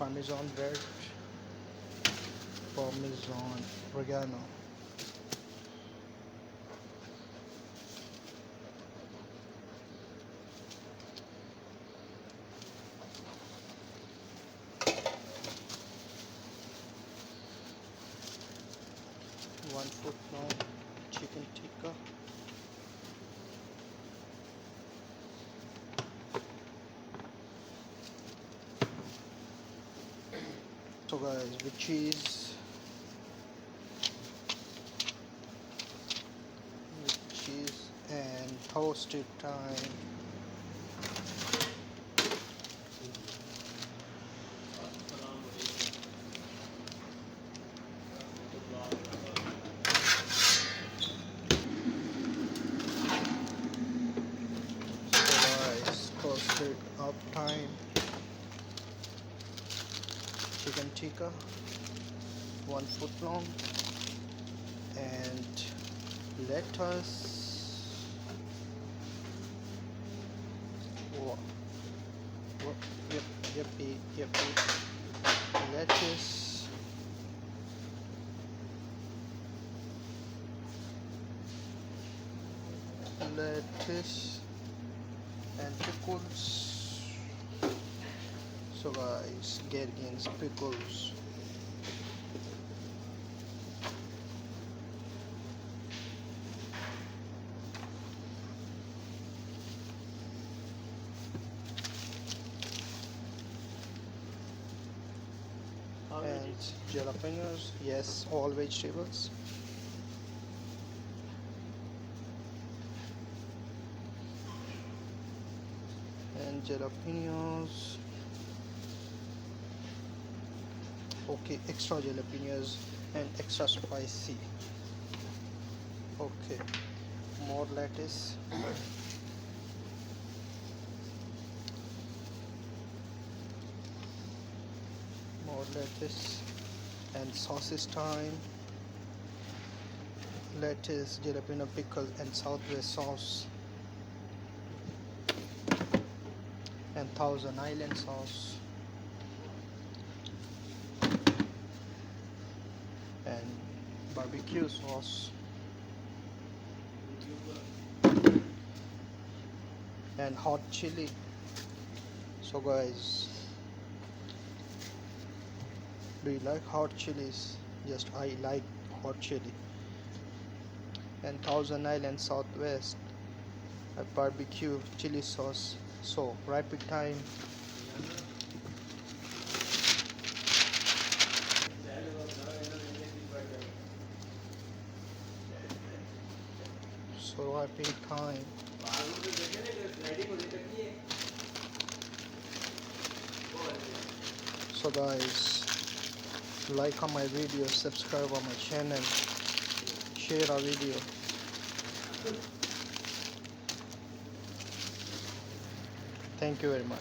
Parmesan bread, Parmesan oregano. One foot long chicken tikka. So guys, with cheese, and toasted time. So guys, toasted up time. Chicken tikka, 1 foot long, and lettuce. Wha- Yep. Lettuce, and pickles. So guys, Gherkins pickles. And jalapenos, yes, all vegetables. And jalapenos. Okay, extra jalapenos and extra spicy. Okay, more lettuce. More lettuce and sauces time. Lettuce, jalapeno pickle, and southwest sauce, and Thousand Island sauce, and barbecue sauce, and hot chili. So guys, do you like hot chilies? Just I like hot chili. And Thousand Island Southwest barbecue chili sauce. So rapid time. So rapid time. So guys, like on my video, subscribe on my channel, share our video. Thank you very much.